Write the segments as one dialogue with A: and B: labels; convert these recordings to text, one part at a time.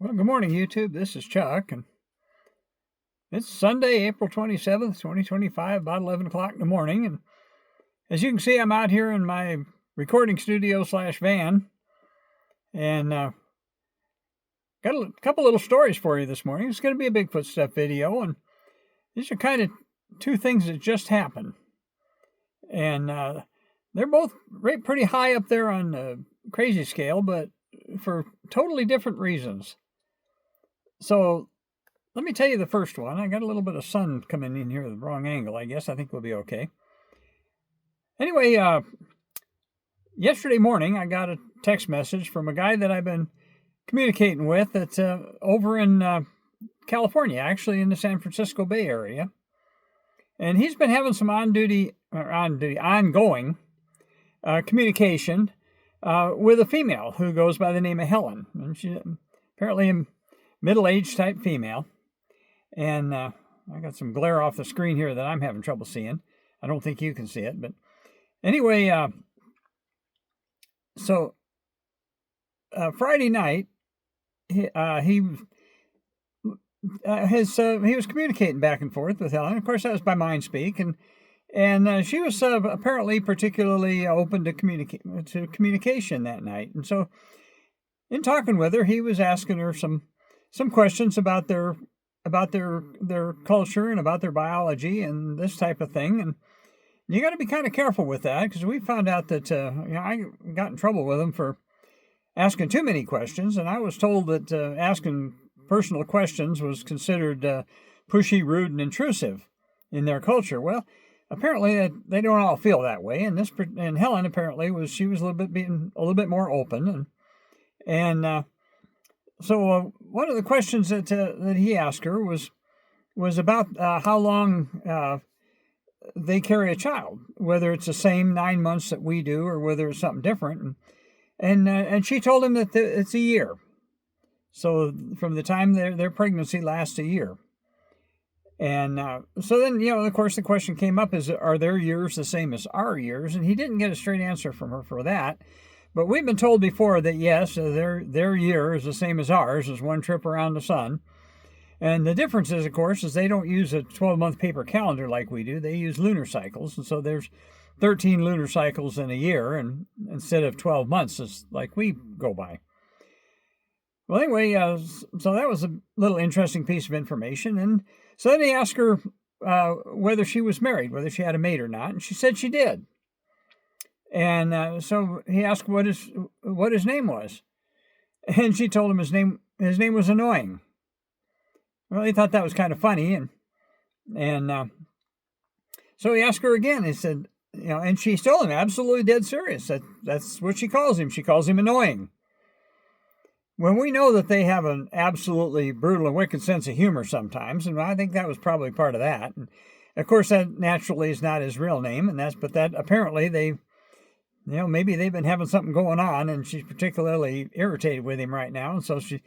A: Well, good morning, YouTube. This is Chuck, and it's Sunday, April 27th, 2025, about 11 o'clock in the morning. And as you can see, I'm out here in my recording studio / van, and got a couple little stories for you this morning. It's going to be a Bigfoot Stuff video, and these are kind of two things that just happened. And they're both pretty high up there on the crazy scale, but for totally different reasons. So let me tell you the first one. I got a little bit of sun coming in here at the wrong angle, I guess. I think we'll be okay. Anyway, yesterday morning, I got a text message from a guy that I've been communicating with that's over in California, actually in the San Francisco Bay Area. And he's been having some ongoing communication with a female who goes by the name of Helen. And she's apparently a middle-aged type female. And I got some glare off the screen here that I'm having trouble seeing. I don't think you can see it. But anyway, so Friday night, he was communicating back and forth with Helen. Of course, that was by mind speak. And she was apparently particularly open to communication that night. And so in talking with her, he was asking her some questions about their culture and about their biology and this type of thing. And you got to be kind of careful with that, because we found out that I got in trouble with him for asking too many questions, and I was told that asking personal questions was considered pushy, rude, and intrusive in their culture. Well, apparently they don't all feel that way, and Helen apparently was a little bit more open, and so one of the questions that he asked her was about how long they carry a child, whether it's the same 9 months that we do or whether it's something different, and she told him that it's a year. So from the time their pregnancy lasts a year. And so then, of course, the question came up are their years the same as our years? And he didn't get a straight answer from her for that. But we've been told before that, yes, their year is the same as ours, is one trip around the sun. And the difference is, of course, is they don't use a 12-month paper calendar like we do. They use lunar cycles. And so there's 13 lunar cycles in a year, and instead of 12 months, is like we go by. Well, anyway, so that was a little interesting piece of information. And so then he asked her whether she was married, whether she had a mate or not, and she said she did. And so he asked what his name was, and she told him his name was Annoying. Well, he thought that was kind of funny, and so he asked her again. He said, and she told him absolutely dead serious that's what she calls him. She calls him Annoying. When we know that they have an absolutely brutal and wicked sense of humor sometimes, and I think that was probably part of that. And of course, that naturally is not his real name, but that apparently maybe they've been having something going on, and she's particularly irritated with him right now. And so so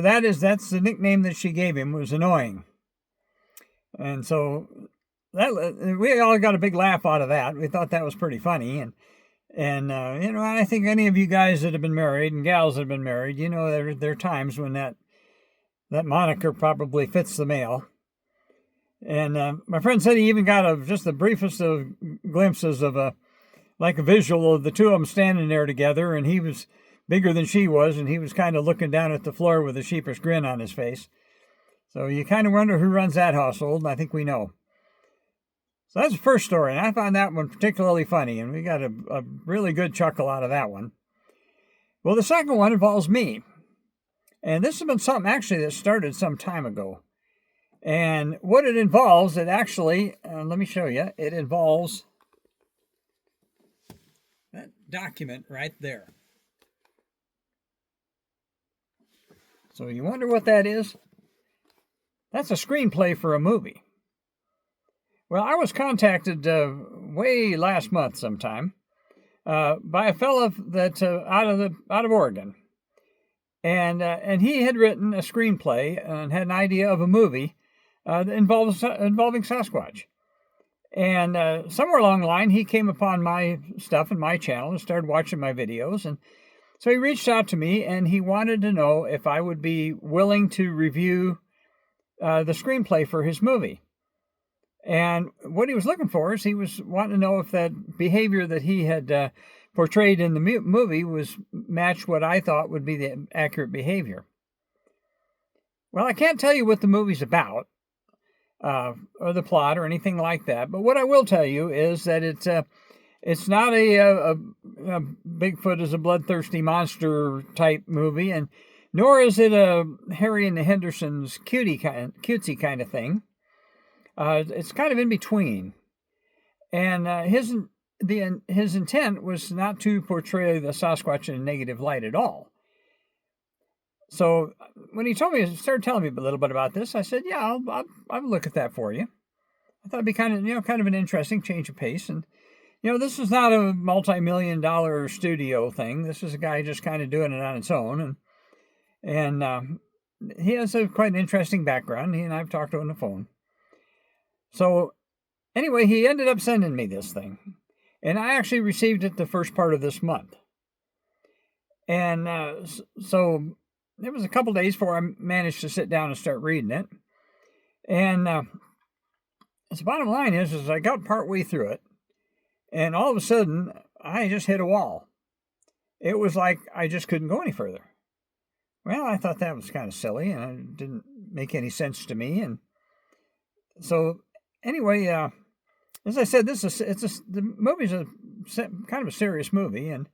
A: that's the nickname that she gave him, was Annoying. And so we all got a big laugh out of that. We thought that was pretty funny, and I think any of you guys that have been married and gals that have been married, there are times when that moniker probably fits the male. And my friend said he even got just the briefest of glimpses of a visual of the two of them standing there together, and he was bigger than she was, and he was kind of looking down at the floor with a sheepish grin on his face. So you kind of wonder who runs that household, and I think we know. So that's the first story, and I found that one particularly funny, and we got a really good chuckle out of that one. Well, the second one involves me, and this has been something actually that started some time ago. And what it involves, let me show you, it involves that document right there. So you wonder what that is? That's a screenplay for a movie. Well, I was contacted way last month sometime by a fellow that out of Oregon, and he had written a screenplay and had an idea of a movie involving Sasquatch. And somewhere along the line, he came upon my stuff and my channel and started watching my videos, and So he reached out to me and he wanted to know if I would be willing to review the screenplay for his movie. And what he was looking for is he was wanting to know if that behavior that he had portrayed in the movie was matched what I thought would be the accurate behavior. Well, I can't tell you what the movie's about, or the plot or anything like that. But what I will tell you is that it's not a Bigfoot is a bloodthirsty monster type movie, and nor is it a Harry and the Hendersons cutesy kind of thing. It's kind of in between, and his intent was not to portray the Sasquatch in a negative light at all. So when he started telling me a little bit about this, I said, "Yeah, I'll look at that for you." I thought it'd be kind of an interesting change of pace, and this is not a multi-million-dollar studio thing. This is a guy just kind of doing it on its own, and he has quite an interesting background. He and I've talked on the phone. So anyway, he ended up sending me this thing, and I actually received it the first part of this month. And so it was a couple days before I managed to sit down and start reading it. And the bottom line is I got partway through it, and all of a sudden I just hit a wall. It was like I just couldn't go any further. Well, I thought that was kind of silly, and it didn't make any sense to me. And so anyway, as I said, the movie's kind of a serious movie, and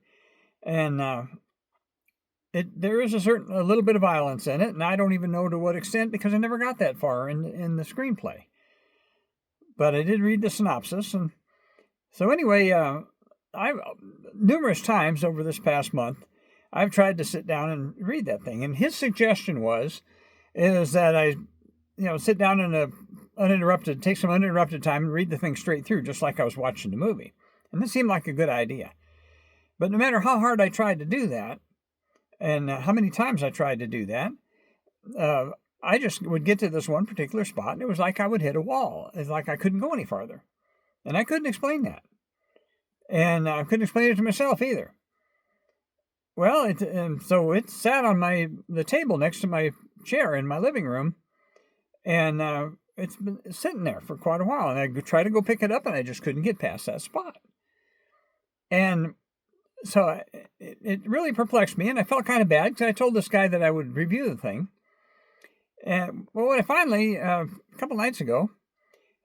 A: there is a little bit of violence in it, and I don't even know to what extent because I never got that far in the screenplay. But I did read the synopsis, and so anyway, I numerous times over this past month, I've tried to sit down and read that thing, and his suggestion is that I, sit down in take some uninterrupted time and read the thing straight through, just like I was watching the movie. And this seemed like a good idea. But no matter how hard I tried to do that, and how many times I tried to do that, I just would get to this one particular spot, and it was like I would hit a wall. It's like I couldn't go any farther. And I couldn't explain that. And I couldn't explain it to myself either. Well, so it sat on the table next to my chair in my living room, and it's been sitting there for quite a while. And I tried to go pick it up, and I just couldn't get past that spot. And so it really perplexed me, and I felt kind of bad because I told this guy that I would review the thing. And well, when I finally, a couple nights ago,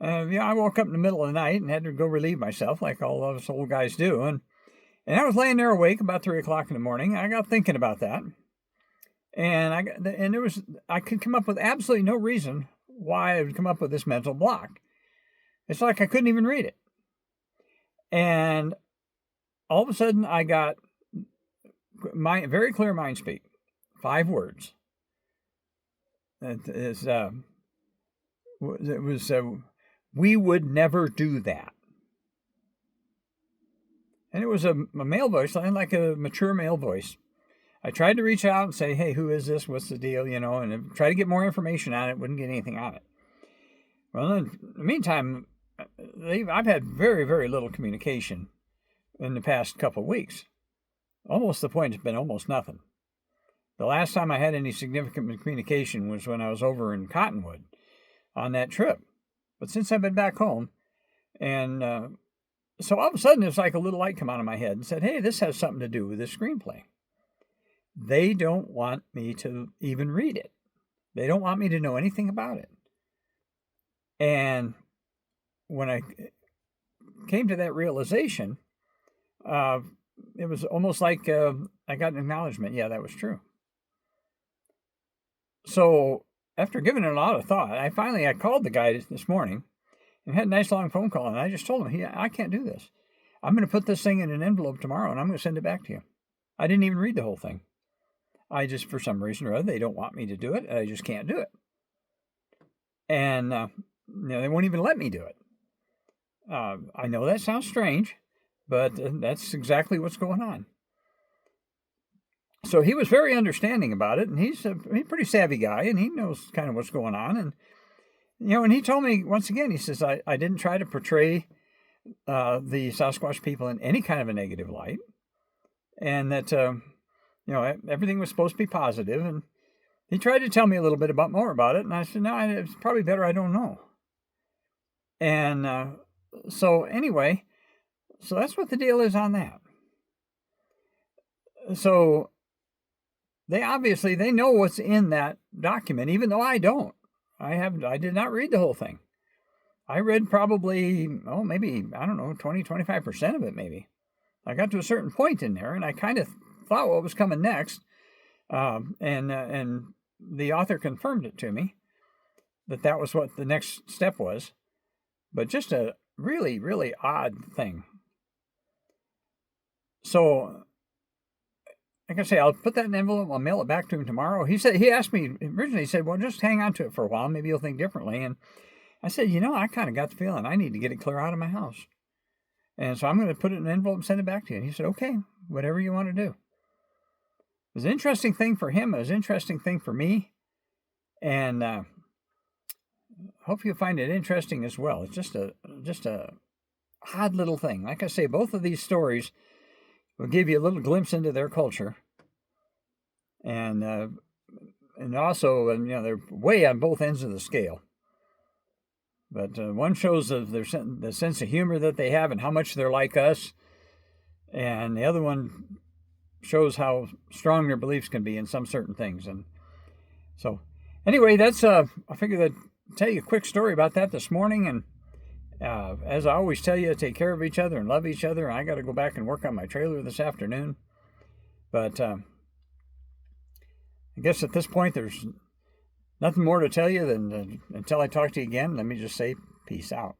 A: I woke up in the middle of the night and had to go relieve myself like all of us old guys do. And I was laying there awake about 3 o'clock in the morning. I got thinking about that. And I could come up with absolutely no reason why I would come up with this mental block. It's like I couldn't even read it. And all of a sudden I got very clear mind speak. 5 words. It was, we would never do that. And it was a male voice, like a mature male voice. I tried to reach out and say, hey, who is this? What's the deal? And try to get more information on it. Wouldn't get anything on it. Well, in the meantime, I've had very, very little communication in the past couple of weeks. Almost the point it's been almost nothing. The last time I had any significant communication was when I was over in Cottonwood on that trip. But since I've been back home, and so all of a sudden it's like a little light come out of my head and said, hey, this has something to do with this screenplay. They don't want me to even read it. They don't want me to know anything about it. And when I came to that realization, it was almost like I got an acknowledgement. Yeah, that was true. So after giving it a lot of thought, I called the guy this morning and had a nice long phone call. And I just told him, I can't do this. I'm going to put this thing in an envelope tomorrow and I'm going to send it back to you. I didn't even read the whole thing. I just, for some reason or other, they don't want me to do it. And I just can't do it. And they won't even let me do it. I know that sounds strange, but that's exactly what's going on. So he was very understanding about it, and he's a pretty savvy guy, and he knows kind of what's going on. And, and he told me, once again, he says, I didn't try to portray the Sasquatch people in any kind of a negative light, and that, everything was supposed to be positive, and he tried to tell me a little bit more about it, and I said, no, it's probably better I don't know. And so anyway, so that's what the deal is on that. So they know what's in that document, even though I don't. I did not read the whole thing. I read probably, maybe, I don't know, 20, 25% of it maybe. I got to a certain point in there, and I kind of thought what was coming next, and the author confirmed it to me, that was what the next step was. But just a really, really odd thing. So, like I say, I'll put that in an envelope, I'll mail it back to him tomorrow. He asked me, originally he said, well, just hang on to it for a while, maybe you'll think differently. And I said, I kind of got the feeling I need to get it clear out of my house. And so I'm going to put it in an envelope and send it back to you. And he said, okay, whatever you want to do. It was an interesting thing for him. It was an interesting thing for me. And hope you find it interesting as well. It's just a odd little thing. Like I say, both of these stories will give you a little glimpse into their culture. And also, they're way on both ends of the scale. But one shows the sense of humor that they have and how much they're like us. And the other one shows how strong their beliefs can be in some certain things. And so, anyway, that's, I figured I'd tell you a quick story about that this morning. And as I always tell you, take care of each other and love each other. I got to go back and work on my trailer this afternoon. But I guess at this point, there's nothing more to tell you than until I talk to you again. Let me just say peace out.